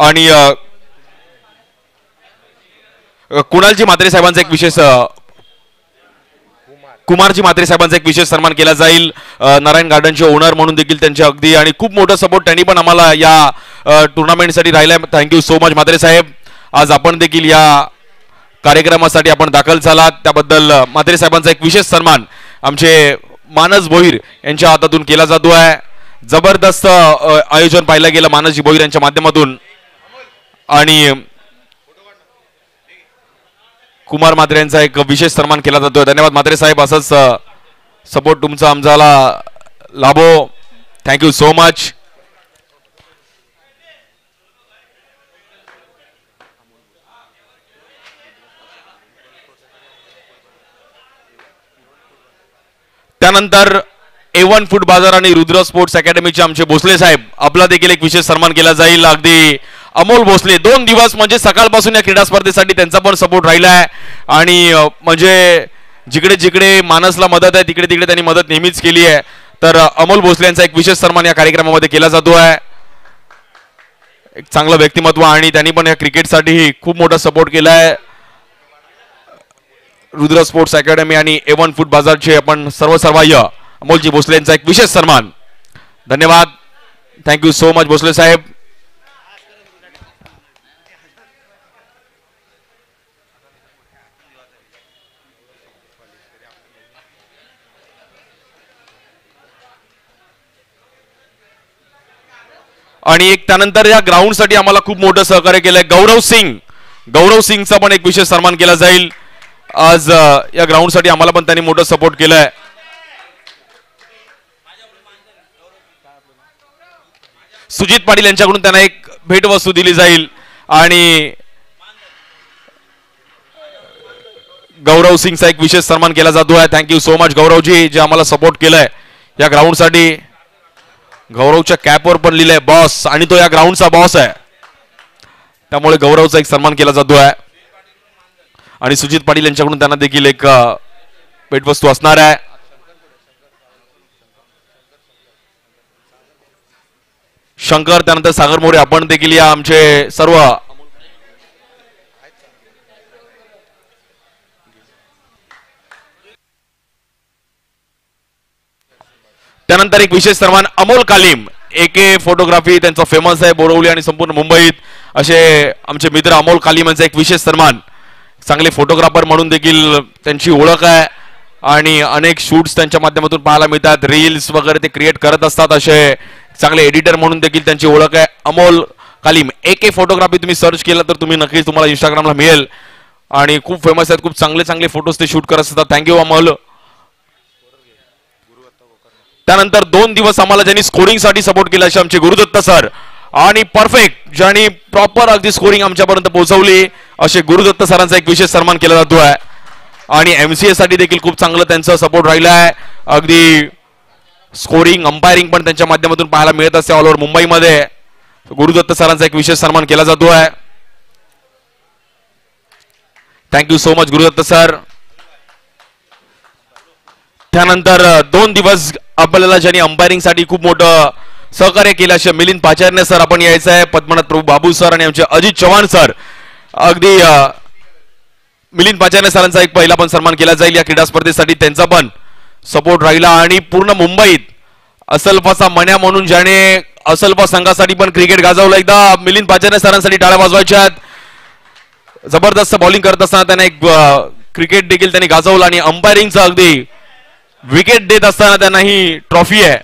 आणि कुणालजी म्हात्रे साहेबांचा एक विशेष कुमारजी म्हात्रे साहेबांचा एक विशेष सन्मान केला जाईल. नारायण गार्डनचे ओनर म्हणून देखील त्यांचे अगदी आणि खूप मोठा सपोर्ट त्यांनी पण आम्हाला या टुर्नामेंटसाठी राहिला. थँक्यू सो मच म्हात्रे साहेब. आज आपण देखील या कार्यक्रमासाठी आपण दाखल झालात त्याबद्दल म्हात्रे साहेबांचा एक विशेष सन्मान आमचे मानस भोईर यांच्या हातातून केला जातो आहे. जबरदस्त आयोजन पाहिलं गेलं मानसजी भोईर यांच्या माध्यमातून आणि कुमार म्हात्रे यांचा एक विशेष सन्मान केला जातोय. धन्यवाद म्हात्रे साहेब. असंच सपोर्ट तुमचा आम्हाला लाभो. Thank you so much. त्यानंतर A1 फूड बाजार आणि रुद्र स्पोर्ट्स अकॅडमीचे आमचे भोसले साहेब आपला देखील एक विशेष सन्मान केला जाईल. अगदी अमोल भोसले 2 दिवस म्हणजे सकाळपासून या क्रीडा स्पर्धेसाठी त्यांचा पण सपोर्ट राहिला आहे आणि म्हणजे जिकडे जिकडे मानसला मदत आहे तिकडे तिकडे त्यांनी मदत नेहमीच केली आहे. तर अमोल भोसले यांचा एक विशेष सन्मान या कार्यक्रमामध्ये केला जातो आहे. एक चांगलं व्यक्तिमत्व आणि त्यांनी पण या क्रिकेटसाठी खूप मोठा सपोर्ट केला आहे. रुद्र स्पोर्ट्स अकॅडमी आणि A1 फूड बाजारचे आपण सर्वसर्वाय अमोलजी भोसले यांचा एक विशेष सन्मान. धन्यवाद. थँक्यू सो मच भोसले साहेब. आणि एक त्यानंतर या ग्राउंडसाठी आम्हाला खूप मोठं सहकार्य केलंय गौरव सिंगचा पण एक विशेष सन्मान केला जाईल. आज या ग्राउंडसाठी आम्हाला पण त्यांनी मोठा सपोर्ट केलाय. सुजित पाटील यांच्याकडून त्यांना एक भेटवस्तू दिली जाईल आणि गौरव सिंगचा एक विशेष सन्मान केला जातो आहे. थँक्यू सो मच गौरवजी जे आम्हाला सपोर्ट केलाय या ग्राउंडसाठी. गौरवच्या कॅपवर पण लिहिलंय बॉस आणि तो या ग्राउंडचा बॉस आहे त्यामुळे गौरवचा एक सन्मान केला जातो आहे. आणि सुजित पाटील यांच्याकडून त्यांना देखील एक भेटवस्तू असणार आहे. शंकर त्यानंतर सागर मोरे आपण देखील या आमचे सर्व त्यानंतर एक विशेष सन्मान अमोल कालीम AK फोटोग्राफी त्यांचा फेमस आहे बोरवली आणि संपूर्ण मुंबईत असे आमचे मित्र अमोल कालीम यांचा एक विशेष सन्मान. चांगले फोटोग्राफर म्हणून देखील त्यांची ओळख आहे आणि अनेक शूट्स त्यांच्या माध्यमातून पाहायला मिळतात. रील्स वगैरे ते क्रिएट करत असतात. असे चांगले एडिटर म्हणून देखील त्यांची ओळख आहे. अमोल कालीम AK फोटोग्राफी तुम्ही सर्च केलं तर तुम्ही नक्कीच तुम्हाला इंस्टाग्रामला मिळेल आणि खूप फेमस आहेत. खूप चांगले चांगले फोटोज ते शूट करत असतात. थँक्यू अमोल. त्यानंतर 2 दिवस आम्हाला ज्यांनी स्कोरिंगसाठी सपोर्ट केला असे आमचे गुरुदत्त सर आणि परफेक्ट ज्यांनी प्रॉपर अगदी स्कोरिंग आमच्यापर्यंत पोहोचवली असे गुरुदत्त सरांचा एक विशेष सन्मान केला जातो आहे. आणि MCA साठी देखील खूप चांगलं त्यांचा सपोर्ट राहिला आहे. अगदी स्कोरिंग अंपायरिंग पण त्यांच्या माध्यमातून पाहायला मिळत असते ऑल ओव्हर मुंबईमध्ये. गुरुदत्त सरांचा एक विशेष सन्मान केला जातो आहे. Thank you so much Gurudatt sir. त्यानंतर 2 दिवस आपल्याला ज्यांनी अंपायरिंग साठी खूप मोठं सहकार्य केलं असे मिलिंद पाचारने सर आपण यायचं आहे. पद्मनाथ प्रभू बाबू सर आणि आमचे अजित चव्हाण सर. अगदी मिलिंद पाचारने सरांचा एक पहिला पण सन्मान केला जाईल या क्रीडा स्पर्धेसाठी. त्यांचा पण सपोर्ट राहिला आणि पूर्ण मुंबईत असलफाचा मन्या म्हणून ज्याने असलफा संघासाठी पण क्रिकेट गाजवलं. एकदा मिलिंद पाचारने सरांसाठी टाळ्या वाजवायच्या. जबरदस्त बॉलिंग करत असताना त्यांना एक क्रिकेट देखील त्यांनी गाजवलं आणि अंपायरिंगचा अगदी विकेट देत असताना त्यांना ही ट्रॉफी आहे.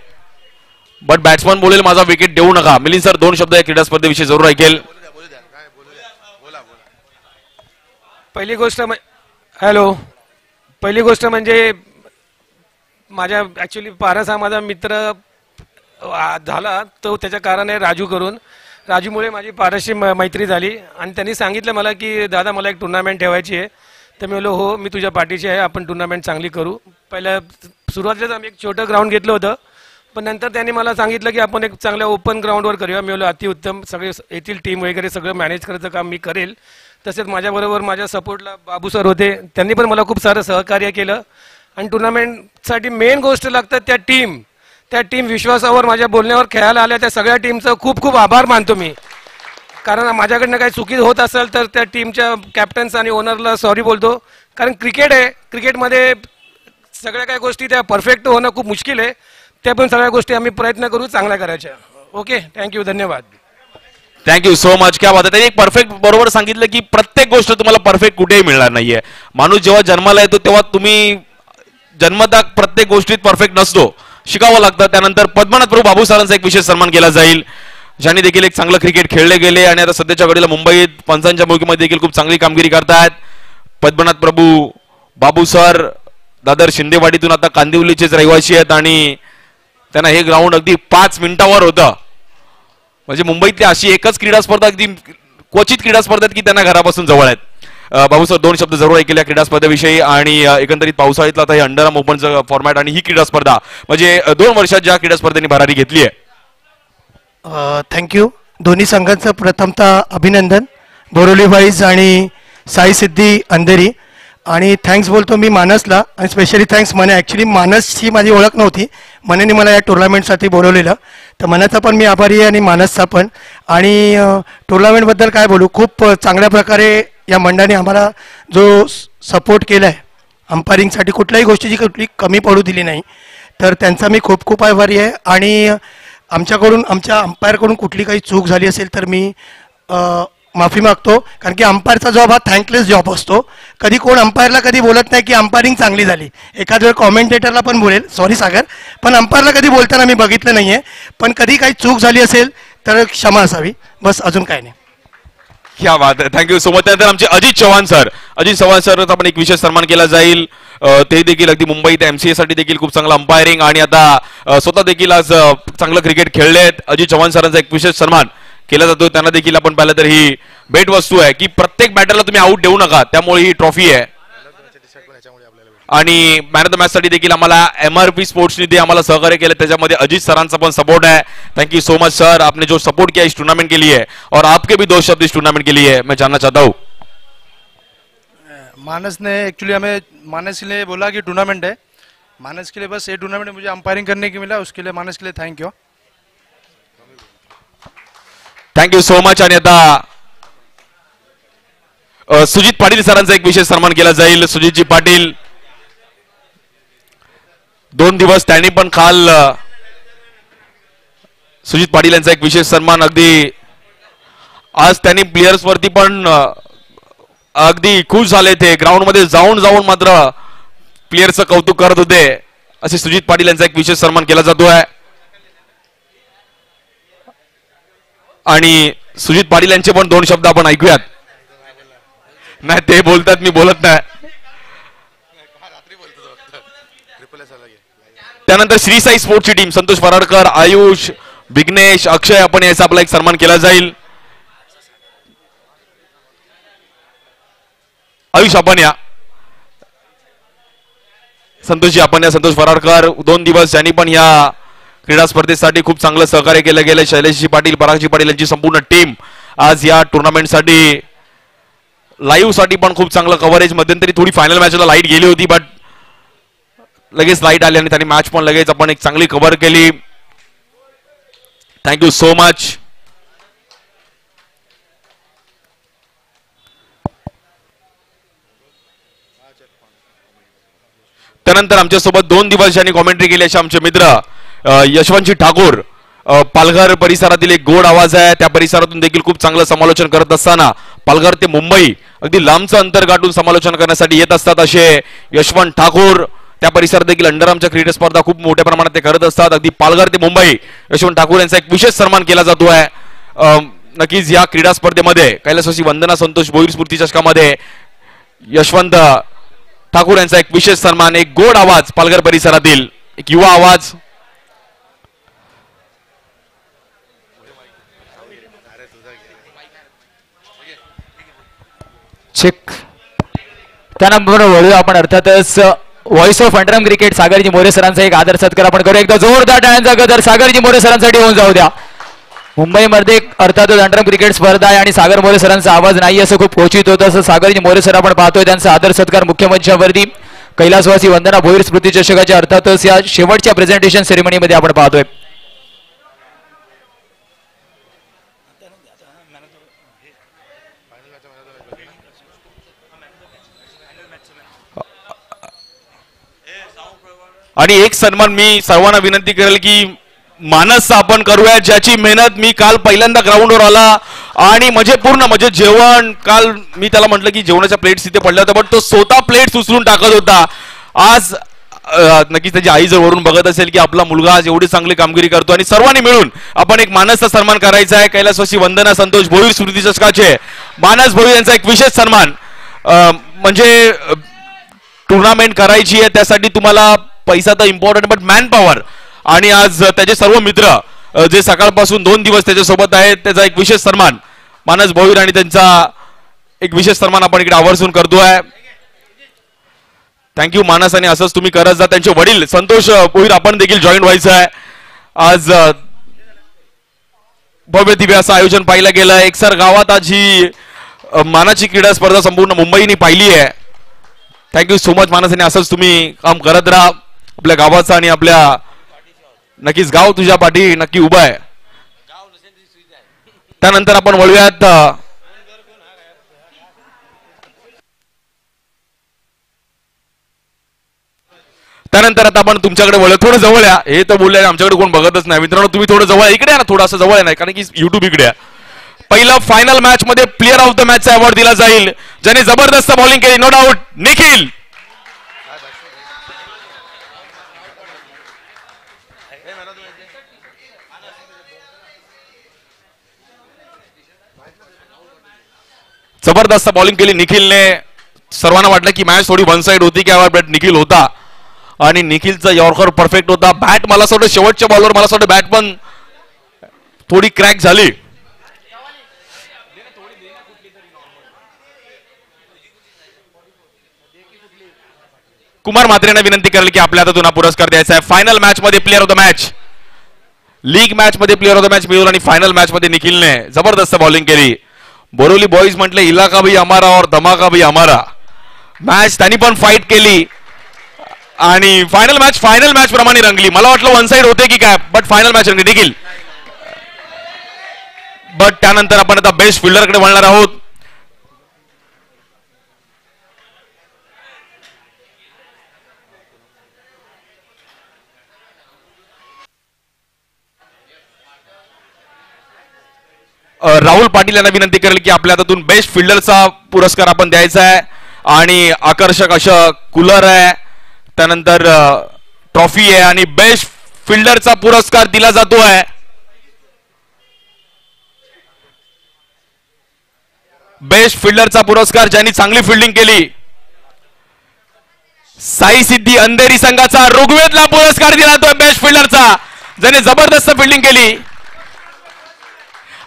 बट बॅट्समन बोलेल माझा विकेट देऊ नका. मिलिंद सर 2 शब्द या क्रीडा स्पर्धेविषयी जरूर ऐकेल. पहिली गोष्ट म्हणजे माझ्या ऍक्च्युली पारस हा माझा मित्र झाला तो त्याच्या कारण आहे राजू करून. राजूमुळे माझी पारसशी मैत्री झाली आणि त्यांनी सांगितलं मला की दादा मला एक टुर्नामेंट ठेवायची आहे. तर मी बोललो हो मी तुझ्या पाठीशी आहे आपण टुर्नामेंट चांगली करू. पहिल्या सुरुवातीलाच आम्ही एक छोटं ग्राउंड घेतलं होतं पण नंतर त्यांनी मला सांगितलं की आपण एक चांगल्या ओपन ग्राउंडवर करूया. मी बोललो अतिउत्तम. सगळे येथील टीम वगैरे सगळं मॅनेज करायचं काम मी करेल. तसेच माझ्याबरोबर माझ्या सपोर्टला बाबू सर होते त्यांनी पण मला खूप सारं सहकार्य केलं. आणि टुर्नामेंटसाठी मेन गोष्ट लागतात त्या टीम विश्वासावर माझ्या बोलण्यावर खेळायला आल्या त्या सगळ्या टीमचं खूप खूप आभार मानतो मी. कारण माझ्याकडनं काही चुकी होत असेल तर त्या टीमच्या कॅप्टन्स आणि ओनरला सॉरी बोलतो. कारण क्रिकेट आहे, क्रिकेटमध्ये सगळ्या काही गोष्टी त्या परफेक्ट होणं खूप मुश्किल आहे. त्या पण सगळ्या गोष्टी आम्ही प्रयत्न करू चांगल्या करायच्या. ओके, थँक्यू, धन्यवाद. Thank you so much. क्या बात आहे. त्यांनी एक परफेक्ट बरोबर सांगितलं की प्रत्येक गोष्ट तुम्हाला परफेक्ट कुठेही मिळणार नाहीये. माणूस जेव्हा जन्माला येतो तेव्हा तुम्ही जन्मता प्रत्येक गोष्टीत परफेक्ट नसतो, शिकावं लागतं. त्यानंतर पद्मनाथ प्रभू बाबू सरांचा एक विशेष सन्मान केला जाईल, ज्यांनी देखील एक चांगलं क्रिकेट खेळले गेले आणि आता सध्याच्या घडीला मुंबईत पंचांच्या भूमिकेमध्ये देखील खूप चांगली कामगिरी करतायत. पद्मनाथ प्रभू बाबू सर दादर शिंदेवाडीतून आता कांदिवलीचेच रहिवासी आहेत आणि त्यांना हे ग्राउंड अगदी 5 मिनिटावर होतं. म्हणजे मुंबईतली अशी एकच क्रीडा स्पर्धा, अगदी क्वचित क्रीडा स्पर्धेत की त्यांना घरापासून जवळ आहेत. बाबू सर, 2 शब्द जरूर ऐकले क्रीडा स्पर्धेविषयी आणि एकंदरीत पावसाळ्यातला आता हे अंडरआर्म ओपनचं फॉर्मॅट आणि ही क्रीडा स्पर्धा म्हणजे 2 वर्षात ज्या क्रीडा स्पर्धेने भरारी घेतली आहे. थँक्यू. दोन्ही संघांचं प्रथमतः अभिनंदन, बोरोली वाईज आणि साई सिद्धी अंधेरी. आणि थँक्स बोलतो मी मानसला, आणि स्पेशली थँक्स मने. ॲक्च्युली मानसची माझी ओळख नव्हती, मनेने मला या टुर्नामेंटसाठी बोलवलेलं, तर मनाचा पण मी आभारी आहे आणि मानसचा पण. आणि टुर्नामेंटबद्दल काय बोलू, खूप चांगल्या प्रकारे या मंडळाने आम्हाला जो सपोर्ट केला आहे अंपायरिंगसाठी, कुठल्याही गोष्टीची कुठली कमी पडू दिली नाही, तर त्यांचा मी खूप खूप आभारी आहे. आणि आमच्याकडून, आमच्या अंपायरकडून कुठली काही चूक झाली असेल तर मी माफी मागतो, कारण की अंपायरचा जॉब हा थँकलेस जॉब असतो. कधी कोण अंपायरला कधी बोलत नाही की अंपायरिंग चांगली झाली, एखाद वेळ कॉमेंटेटरला पण बोलेल सॉरी सागर, पण अंपायरला कधी बोलताना मी बघितलं नाही आहे. पण कधी काही चूक झाली असेल तर क्षमा असावी, बस, अजून काय नाही. क्या बात आहे. Thank you so much. त्यानंतर आमचे अजित चव्हाण सर पण एक विशेष सन्मान केला जाईल. ते देखील अगदी मुंबईत MCA साठी देखील खूप चांगलं अंपायरिंग आणि आता स्वतः देखील आज चांगलं क्रिकेट खेळलेत. अजित चव्हाण सरांचा एक विशेष सन्मान केला जातो. त्यांना देखील आपण पाहिलं तर ही भेट वस्तू आहे की प्रत्येक बॅटरला तुम्ही आऊट देऊ नका, त्यामुळे ही ट्रॉफी आहे. आणि मॅन ऑफ द मॅच साठी देखील आम्हाला MRP स्पोर्ट्सने जे आम्हाला सहकार्य केलं त्याच्यामध्ये अजित सरांचा पण सपोर्ट है. Thank you so much sir, आपने जो सपोर्ट किया इस टूर्नामेंट के लिए और आपके भी 2 शब्द इस टूर्नामेंट के लिए मैं जानना चाहता हूँ. मानस ने एक्चुअली हमें, मानस ने बोला कि टूर्नामेंट है, मानस के लिए बस ये टूर्नामेंट मुझे अंपायरिंग करने की मिला, उसके लिए मानस के लिए thank you. Thank you so much. आणि आता सुजित पाटील सरांचा एक विशेष सन्मान केला जाईल. सुजितजी पाटील 2 दिवस त्यांनी पण काल सुजित पाटील यांचा एक विशेष सन्मान, अगदी आज त्यांनी प्लेयर्स वरती पण अगदी खुश झाले, ते ग्राउंड मध्ये जाऊन जाऊन मात्र प्लेयरचं कौतुक करत होते. असे सुजित पाटील यांचा एक विशेष सन्मान केला जातो आहे. आणि सुजित पाटील यांचे पण 2 शब्द आपण ऐकूयात. नाही, ते बोलतात, मी बोलत नाही. त्यानंतर श्री साई स्पोर्ट्सची टीम संतोष फराडकर, आयुष, विघ्नेश, अक्षय, आपण याचा आपला एक सन्मान केला जाईल. आयुष आपण या, संतोषजी आपण या. संतोष फराडकर 2 दिवस यांनी पण या क्रीडा स्पर्धेसाठी खूप चांगलं सहकार्य केलं गेलं. शैलेशजी पाटील, परागजी पाटील यांची संपूर्ण टीम आज या टुर्नामेंटसाठी लाईव्ह साठी पण खूप चांगलं कव्हरेज. मध्यंतरी थोडी फायनल मॅचला लाईट गेली होती, बट लगेच लाईट आली आणि त्यांनी मॅच पण लगेच आपण एक चांगली कव्हर केली. Thank you so much. त्यानंतर आमच्यासोबत 2 दिवस ज्यांनी कॉमेंट्री केली असे आमचे मित्र यशवंतजी ठाकूर, पालघर परिसरातील एक गोड आवाज आहे, त्या परिसरातून देखील खूप चांगलं समालोचन करत असताना पालघर ते मुंबई अगदी लांबचं अंतर गाठून समालोचन करण्यासाठी येत असतात असे यशवंत ठाकूर. त्या परिसरात देखील अंडरआर्मच्या क्रीडा स्पर्धा खूप मोठ्या प्रमाणात ते करत असतात. अगदी पालघर ते मुंबई यशवंत ठाकूर यांचा एक विशेष सन्मान केला जातो आहे. नक्कीच या क्रीडा स्पर्धेमध्ये कैलासवासी वंदना संतोष भोईर स्फूर्ती चषकामध्ये यशवंत ठाकूर यांचा एक विशेष सन्मान, एक गोड आवाज पालघर परिसरातील एक युवा आवाज. चेक. त्यानंतर वळूया आपण अर्थातच voice of underarm cricket Sagarji More सरांचा एक आदर सत्कार आपण करू. एकदा जोरदार टाळ्यांचा गजर सागरजी मोरे सरांसाठी होऊन जाऊ द्या. मुंबईमध्ये अर्थातच अंडरआर्म क्रिकेट स्पर्धा आहे आणि सागर मोरे सरांचा आवाज नाही असं खूप क्वचित होतं, असं सागरजी मोरे सर आपण पाहतोय. त्यांचा आदर सत्कार मुख्य मंचावरती कैलासवासी वंदना भोईर स्मृती चषकाच्या अर्थातच या शेवटच्या प्रेझेंटेशन सेरेमनीमध्ये आपण पाहतोय. आणि एक सन्मान मी सर्वांना विनंती करेल की मानसचा आपण करूया, ज्याची मेहनत मी काल पहिल्यांदा ग्राउंडवर आला आणि म्हणजे जेवण काल मी त्याला म्हटलं की जेवणाच्या प्लेट्स तिथे पडल्या होत्या, पण तो स्वतः प्लेट्स उचलून टाकत होता. आज नक्कीच त्याची आई जर वरून बघत असेल की आपला मुलगा आज एवढी चांगली कामगिरी करतो आणि सर्वांनी मिळून आपण एक मानसचा सन्मान करायचा आहे. कैलासवासी वंदना संतोष भोईर स्मृती चषकाचे मानस भोईर यांचा एक विशेष सन्मान. म्हणजे टुर्नामेंट करायची आहे त्यासाठी तुम्हाला पैसा तर इम्पॉर्टंट, बट मॅन पॉवर आणि आज त्याचे सर्व मित्र जे सकाळपासून 2 दिवस त्याच्यासोबत आहेत, त्याचा एक विशेष सन्मान मानस भोईर आणि त्यांचा एक विशेष सन्मान आपण इकडे आवर्जून करतोय. थँक्यू मानस, आणि असंच तुम्ही करत जा. त्यांचे वडील संतोष भोईर आपण देखील जॉईन व्हायचं आहे. आज भव्य दिव्य असं आयोजन पाहिलं गेलं. एकसर गावात आज ही मानाची क्रीडा स्पर्धा संपूर्ण मुंबईने पाहिली आहे. थँक्यू सो मच मानस, आणि असंच तुम्ही काम करत राहा आपल्या गावाचं आणि आपल्या नक्कीच गाव तुझ्या पाठी नक्की उभा आहे. त्यानंतर आपण वळूयात त्यानंतर आता आपण तुमच्याकडे वळ. थोडं जवळ या, हे तर बोलले आमच्याकडे कोण बघतच नाही. मित्रांनो तुम्ही थोडं जवळ इकडे या ना, थोडं असं जवळ नाही कारण की युट्यूब इकडे आहे. पहिला फायनल मॅच मध्ये प्लेअर ऑफ द मॅचचा अवॉर्ड दिला जाईल, ज्याने जबरदस्त बॉलिंग केली, नो डाऊट निखिल. जबरदस्त बॉलिंग केली निखिलने. सर्वांना वाटलं की मॅच थोडी वन साइड होती की बट निखिल होता आणि निखिलचा यॉर्कर परफेक्ट होता. बॅट मला असं वाटतं शेवटच्या बॉलवर मला असं वाटतं बॅट पण थोडी क्रॅक झाली. कुमार म्हात्रेंना विनंती करेल की आपल्या हातातून हा पुरस्कार द्यायचा आहे. फायनल मॅच मध्ये player of the match, league match मध्ये प्लेअर ऑफ द मॅच मिळवलं आणि फायनल मॅच मध्ये निखिलने जबरदस्त बॉलिंग केली. बोरोली बॉईज म्हटले इलाका भी हमारा और धमाका भी हमारा. मॅच त्यांनी पण फाईट केली आणि फायनल मॅच प्रमाणे रंगली. मला वाटलं वन साइड होते की काय, बट फायनल मॅच रंगली निखिल. बट त्यानंतर आपण आता बेस्ट फिल्डरकडे वळणार आहोत. राहुल पाटील यांना विनंती करेल की आपल्या हातातून बेस्ट फिल्डरचा पुरस्कार आपण द्यायचा आहे आणि आकर्षक असं कूलर आहे, त्यानंतर ट्रॉफी आहे आणि बेस्ट फिल्डरचा पुरस्कार दिला जातोय. बेस्ट फिल्डरचा पुरस्कार ज्यांनी चांगली फिल्डिंग केली, साई सिद्धी अंधेरी संघाचा ऋग्वेदला पुरस्कार दिला जातोय बेस्ट फिल्डरचा, ज्याने जबरदस्त फिल्डिंग केली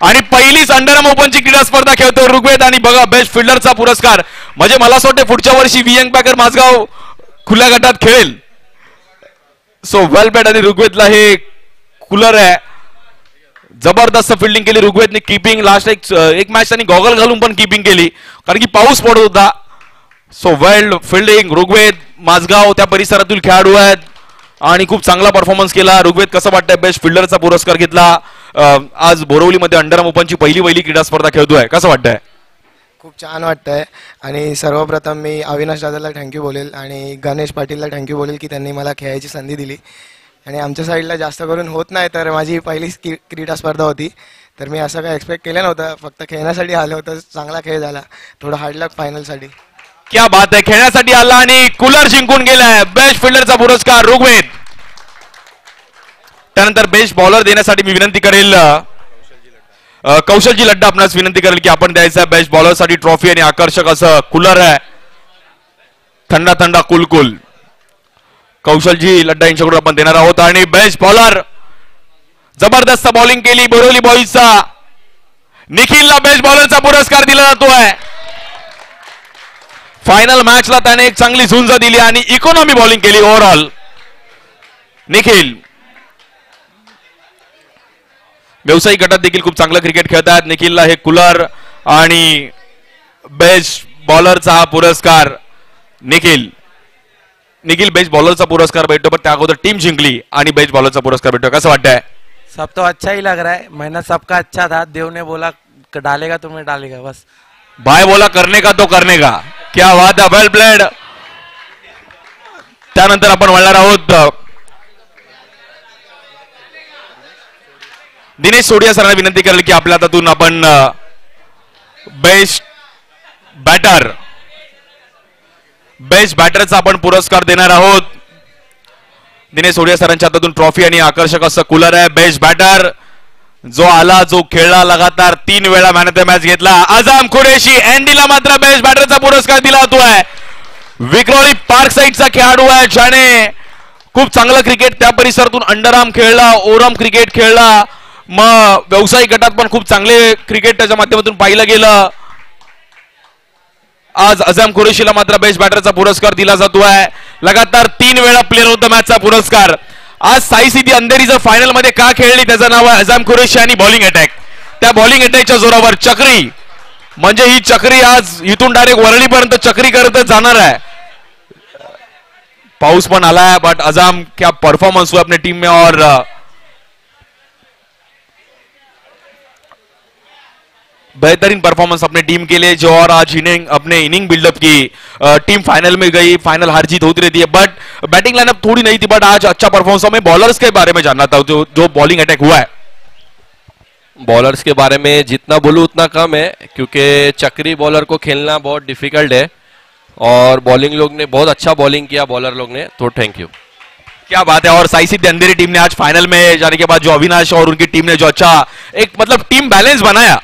आणि पहिलीच अंडरआर्म ओपनची क्रीडा स्पर्धा खेळतो ऋग्वेद. आणि बघा बेस्ट फिल्डरचा पुरस्कार म्हणजे मला असं वाटतं पुढच्या वर्षी वियंग पॅकर माझगाव खुल्या गटात खेळेल. सो वेल बॅट आणि ऋग्वेदला हे कूलर आहे. जबरदस्त फिल्डिंग केली ऋग्वेदने. कीपिंग लास्ट एक मॅच त्यांनी गॉगल घालून पण कीपिंग केली कारण की पाऊस पडत होता. So well fielding Rigved. Mazgaon त्या परिसरातील खेळाडू आहेत आणि खूप चांगला परफॉर्मन्स केला. ऋग्वेद कसं वाटतंय बेस्ट फिल्डरचा पुरस्कार घेतला. आज बोरिवलीमध्ये अंडरआर्म ओपनची पहिली क्रीडा स्पर्धा खेळतोय, कसं वाटतंय? खूप छान वाटतंय आणि सर्वप्रथम मी अविनाश दादाला थँक्यू बोलेल आणि गणेश पाटीलला थँक्यू बोलेल की त्यांनी मला खेळायची संधी दिली. आणि आमच्या साईडला जास्त करून होत नाही, तर माझी पहिलीच क्रीडा स्पर्धा होती, तर मी असं काय एक्सपेक्ट केलं नव्हतं. फक्त खेळण्यासाठी आलं होतं. चांगला खेळ झाला. थोडं हार्ड लक फायनलसाठी. क्या बात आहे. खेळण्यासाठी आला आणि कूलर जिंकून गेलाय. बेस्ट फिल्डरचा पुरस्कार ऋग्वेद. त्यानंतर बेस्ट बॉलर देण्यासाठी मी विनंती करेल कौशलजी लड्डा आपणास विनंती करेल की आपण द्यायचं बेस्ट बॉलरसाठी ट्रॉफी आणि आकर्षक असं कूलर आहे. थंडा थंडा कुल कौशलजी लड्डा यांच्याकडून आपण देणार आहोत. आणि बेस्ट बॉलर जबरदस्त बॉलिंग केली बोरिवली बॉईजचा निखिलला बेस्ट बॉलरचा पुरस्कार दिला जातोय. फायनल मॅचला त्याने एक चांगली झुंज दिली आणि इकॉनॉमी बॉलिंग केली ओव्हरऑल निखिल. व्यावसायिक गटात देखील खूप चांगलं क्रिकेट खेळतात. निखिलला हे कूलर आणि बेस्ट बॉलरचा हा पुरस्कार निखिल बेस्ट बॉलरचा पुरस्कार भेटतो, पण त्या अगोदर टीम जिंकली आणि बेस्ट बॉलरचा पुरस्कार भेटतो. कसं वाटतंय? सब तो अच्छा ही लग रहा है. मेहनत सबका अच्छा था. देव ने बोला डालेगा तो मैं डालेगा बस. भाई बोला करने का तो करने का. क्या बात है. वेल प्लेड. त्यानंतर आपण वळणार आहोत दिनेश सोडिया सरांना विनंती करेल की आपल्या हातातून आपण बेस्ट बॅटरचा आपण पुरस्कार देणार आहोत. दिनेश सोडिया सरांच्या हातातून ट्रॉफी आणि आकर्षक असं कूलर आहे. बेस्ट बॅटर जो आला, जो खेळला, लगातार 3 वेळा मॅन ऑफ द मॅच घेतला. आझम कुरेशी. अँडीला मात्र बेस्ट बॅटरचा पुरस्कार दिला जातोय. विक्रोळी पार्क साईडचा खेळाडू आहे ज्याने खूप चांगलं क्रिकेट त्या परिसरातून अंडरआर्म खेळला, ओरम क्रिकेट खेळला, मग व्यावसायिक गटात पण खूप चांगले क्रिकेट त्याच्या माध्यमातून पाहिलं गेलं. आज अझम कुरेशीला मात्र बेस्ट बॅटरचा पुरस्कार दिला जातोय. लगातार 3 वेळा प्लेअर ऑफ द मॅचचा पुरस्कार. आज साई सिद्धी अंधेरी जर फायनल मध्ये का खेळली त्याचं नाव आहे अझम कुरेशी आणि बॉलिंग अटॅक. त्या बॉलिंग अटॅकच्या जोरावर चक्री, म्हणजे ही चक्री आज इथून डायरेक्ट वरळीपर्यंत चक्री करत जाणार आहे. पाऊस पण आला है बट अज़म क्या परफॉर्मेंस हुआ अपने टीम में और बेहतरीन परफॉर्मेंस अपने टीम के लिए जो और आज अपने इनिंग बिल्डअप की. टीम फाइनल में गई, फाइनल हार जीत होती रहती है बट बैटिंग लाइनअप थोड़ी नहीं थी बट आज अच्छा परफॉर्मेंस. हमें बॉलर्स के बारे में जानना था जो बॉलिंग अटैक हुआ है. बॉलर्स के बारे में जितना बोलूं उतना कम है क्योंकि चक्री बॉलर को खेलना बहुत डिफिकल्ट है और बॉलिंग लोग ने बहुत अच्छा बॉलिंग किया बॉलर लोग ने, तो थैंक यू. क्या बात है. और साई सिद्धि अंधेरी टीम ने आज फाइनल में जाने के बाद जो अविनाश और उनकी टीम ने जो अच्छा एक मतलब टीम बैलेंस बनाया.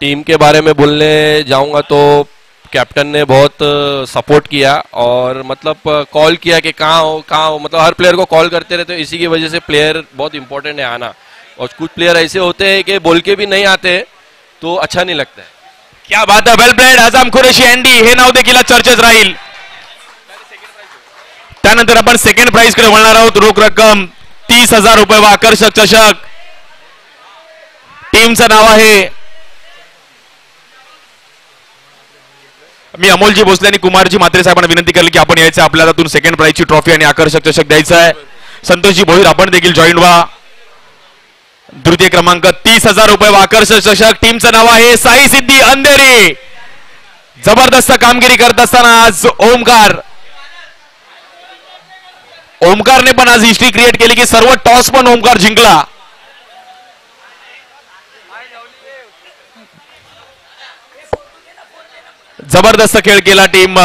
टीम के बारे में बोलने जाऊंगा तो कैप्टन ने बहुत सपोर्ट किया और मतलब कॉल किया कि कहाँ हो मतलब हर प्लेयर को कॉल करते रहते. इसी की वजह से प्लेयर बहुत इंपॉर्टेंट है आना. और कुछ प्लेयर ऐसे होते हैं कि बोल के भी नहीं आते तो अच्छा नहीं लगता है. क्या बात है. वेल प्लेड अझम कुरेशी अँडी हे नाव देखील चर्चेत राहील. त्यानंतर आपण सेकंड प्राइज कडे वळणार आहोत. रोख रक्कम 30,000 रुपये व आकर्षक चषक. टीमचं नाव आहे मी अमोलजी भोसले आणि कुमारजी म्हात्रे साहेबांना विनंती केली की आपण यायचं आपल्या हातून सेकंड प्राइजची ट्रॉफी आणि आकर्षक चषक द्यायचं आहे. संतोषजी भोईर आपण देखील जॉईन व्हा. तृतीय क्रमांक 30,000 रुपये व आकर्षक चषक. टीमचं नाव आहे साई सिद्धी अंधेरी. जबरदस्त कामगिरी करत असताना आज ओमकारने पण आज हिस्ट्री क्रिएट केली की सर्व टॉस पण ओमकार जिंकला. जबरदस्त खेळ केला टीम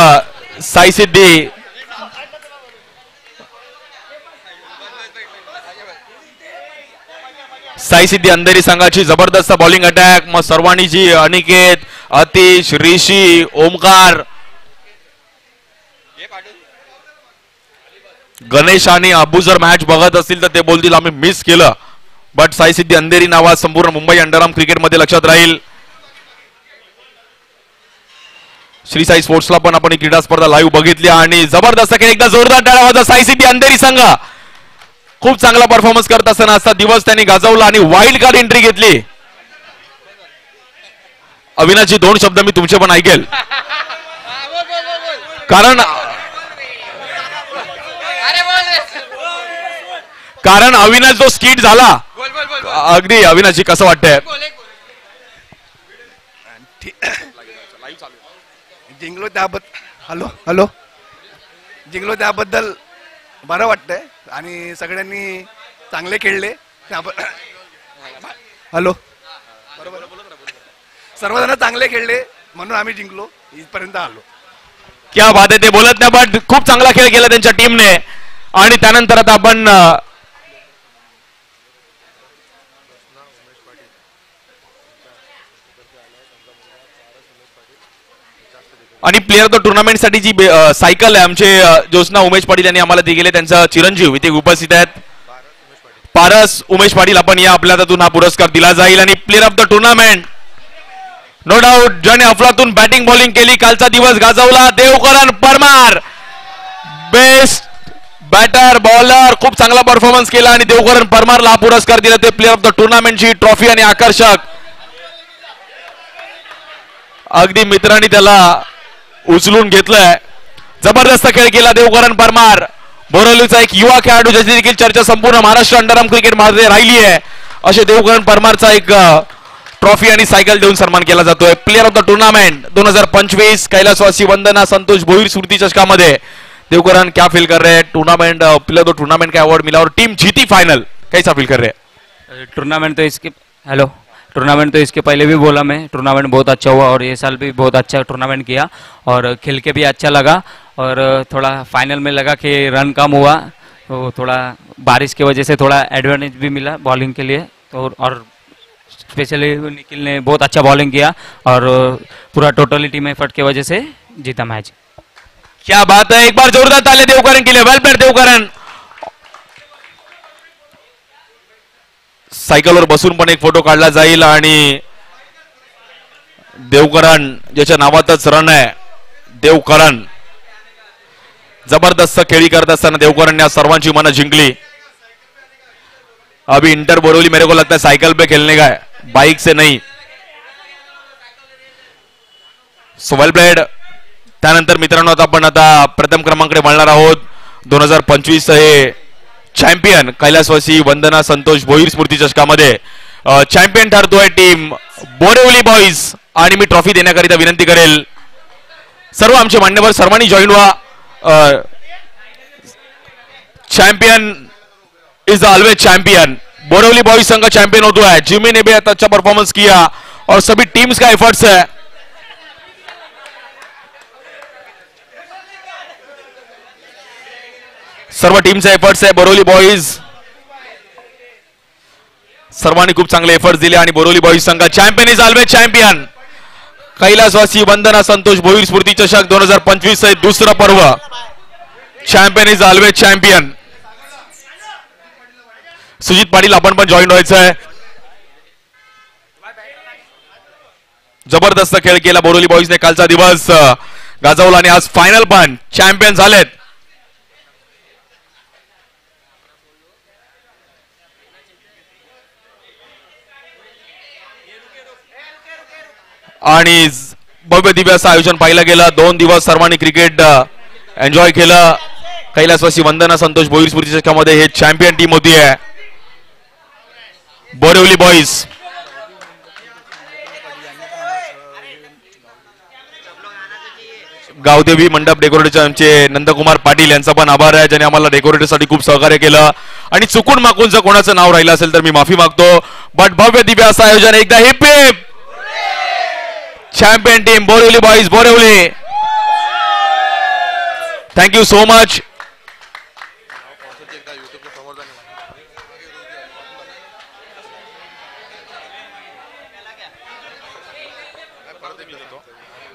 साई सिद्धी. साई सिद्धी अंधेरी संघाची जबरदस्त बॉलिंग अटॅक. मग सर्वांनी जी अनिकेत, अतिश, ऋषी, ओमकार, गणेश आणि अबू जर मॅच बघत असतील तर ते बोलतील आम्ही मिस केलं बट साई सिद्धी अंधेरी नाव संपूर्ण मुंबई अंडरआर्म क्रिकेटमध्ये लक्षात राहील. श्री साई स्पोर्ट्सला पण आपण ही क्रीडा स्पर्धा लाईव्ह बघितली आणि जबरदस्त खेळ. एकदा जोरदार टाळ्या वाजवा. साई सिद्धी अंधेरी संघ खूप चांगला परफॉर्मन्स करत असताना आजचा दिवस त्यांनी गाजवला आणि वाईल्ड कार्ड एंट्री घेतली. अविनाशजी 2 शब्द मी तुमचे पण ऐकेल कारण अविनाश जो स्किट झाला अगदी. अविनाशजी कसं वाटतंय. जिंकलो त्याबद्दल हॅलो जिंकलो त्याबद्दल बरं वाटतंय आणि सगळ्यांनी चांगले खेळले. हॅलो बरोबर सर्वजण चांगले खेळले म्हणून आम्ही जिंकलो इथपर्यंत आलो. क्या बात आहे. ते बोलत नाही बट खूप चांगला खेळ केला त्यांच्या टीमने. आणि त्यानंतर आता आपण आणि प्लेअर ऑफ द टुर्नामेंट साठी जी सायकल आहे आमचे ज्योत्स्ना उमेश पाटील यांनी आम्हाला दिले. त्यांचा चिरंजीव इथे उपस्थित आहेत. पारस उमेश पाटील आपण या आपल्या हातून हा पुरस्कार दिला जाईल. आणि player of the tournament no doubt ज्याने अफलातून बॅटिंग बॉलिंग केली, कालचा दिवस गाजवला, Devkaran Parmar. Best batter bowler खूप चांगला परफॉर्मन्स केला आणि देवकरण परमारला हा पुरस्कार दिला. ते प्लेअर ऑफ द टुर्नामेंटची ट्रॉफी आणि आकर्षक. अगदी मित्रांनी त्याला उचलून घेतलंय. जबरदस्त खेळ केला देवकरण परमार. बोरवलीचा एक युवा खेळाडू ज्याची देखील चर्चा संपूर्ण महाराष्ट्र अंडरआर्म क्रिकेट मध्ये राहिली आहे. असे देवकरण परमारचा एक ट्रॉफी आणि सायकल देऊन सन्मान केला जातोय. प्लेअर ऑफ द टुर्नामेंट 2025 कैलासवासी वंदना संतोष भोईर स्मृति चषकामध्ये देवकरण क्या फील कर रहे हैं. Tournament player of the tournament का अवार्ड मिला और टीम जीती फाइनल, कैसा फील कर रहे हैं. टूर्नामेंट तो इसके पहले भी बोला मैं, टूर्नामेंट बहुत अच्छा हुआ और ये साल भी बहुत अच्छा टूर्नामेंट किया और खेल के भी अच्छा लगा और थोड़ा फाइनल में लगा कि रन कम हुआ तो थोड़ा बारिश की वजह से थोड़ा एडवांटेज भी मिला बॉलिंग के लिए तो और स्पेशली निखिल ने बहुत अच्छा बॉलिंग किया और पूरा टोटली टीम एफर्ट की वजह से जीता मैच। क्या बात है, एक बार जोरदार ताली देवकरण के लिए, वेल प्लेड देवकरण। सायकलवर बसून पण एक फोटो काढला जाईल आणि देवकरण ज्याच्या नावातच रन आहे देवकरण, जबरदस्त खेळी करत असताना देवकरण या सर्वांची मनं जिंकली। अभी इंटर बोरोली मेरे को लगता है साइकिल पे खेलने का है, बाइक से नहीं। So well played. त्यानंतर मित्रांनो आपण आता प्रथम क्रमांकडे वळणार आहोत। 2025 हे चॅम्पियन कैलासवासी वंदना संतोष भोईर स्मृती चषकामध्ये चॅम्पियन ठरतोय टीम बोरिवली बॉईज आणि मी ट्रॉफी देण्याकरिता विनंती करेल सर्व आमचे मान्यवर सर्वांनी जॉईन व्हा। Champion is always champion. Borivali boys संघ चैंपियन होता है। जिमी ने भी अच्छा परफॉर्मेंस किया और सभी टीम्स का एफर्ट्स है। सर्व टीमचे एफर्ट्स आहे। बोरिवली बॉयज सर्वांनी खूप चांगले एफर्ट्स दिले आणि बोरिवली बॉयज संघ चॅम्पियन इज ऑलवेज चॅम्पियन। कैलासवासी वंदना संतोष भोईर स्मृती चषक 2025 हे दुसरं पर्व। Champion is always champion. Sujit Patil आपण पण जॉईन व्हायचं आहे। जबरदस्त खेळ केला बोरिवली बॉईजने कालचा दिवस गाजवला आणि आज फायनल पण चॅम्पियन झालेत। आणि भव्य दिव्य असं आयोजन पाहिलं गेलं। 2 दिवस सर्वांनी क्रिकेट एन्जॉय केलं। कैलासवासी वंदना संतोष भोईर स्मृती चषकामध्ये हे चॅम्पियन टीम होती आहे बोरिवली बॉईज। गावदेवी मंडप डेकोरेटरचे आमचे नंदकुमार पाटील यांचा पण आभार आहे ज्यांनी आम्हाला डेकोरेटरसाठी खूप सहकार्य केलं आणि चुकून मागून जर कोणाचं नाव राहिलं असेल तर मी माफी मागतो। बट भव्य दिव्य असं आयोजन एकदा heap heap. Champion team Borivali boys Borivali. Thank you so much.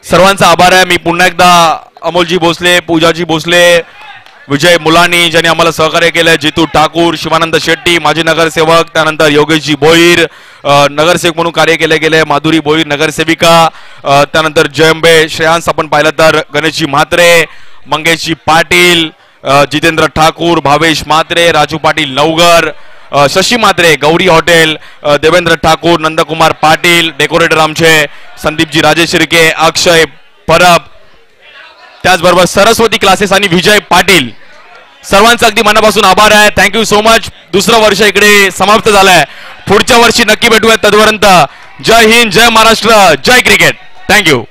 सर्वांचा आभार आहे। मी पुन्हा एकदा अमोलजी भोसले, पूजाजी भोसले, विजय मुलानी ज्यांनी आम्हाला सहकार्य केलं, जितू ठाकूर, शिवानंद शेट्टी माजी नगरसेवक, त्यानंतर योगेशजी भोईर नगरसेवक म्हणून कार्य केले गेले, माधुरी भोईर नगरसेविका, त्यानंतर जयंबे श्रेयांस आपण पाहिलं तर गणेशजी म्हात्रे, मंगेशजी पाटील, जितेंद्र ठाकूर, भावेश म्हात्रे, राजू पाटील नवगर, शशी म्हात्रे गौरी हॉटेल, देवेंद्र ठाकूर, नंदकुमार पाटील, डेकोरेटर आमचे संदीपजी राजे शिर्के, अक्षय परब, त्याचबरोबर सरस्वती क्लासेस आणि विजय पाटील सर्वांचा अगदी मनापासून आभार आहे। Thank you so much. दुसरं वर्ष इकडे समाप्त झालंय। पुढच्या वर्षी नक्की भेटूया। तोपर्यंत जय हिंद, जय महाराष्ट्र, जय क्रिकेट। थँक्यू।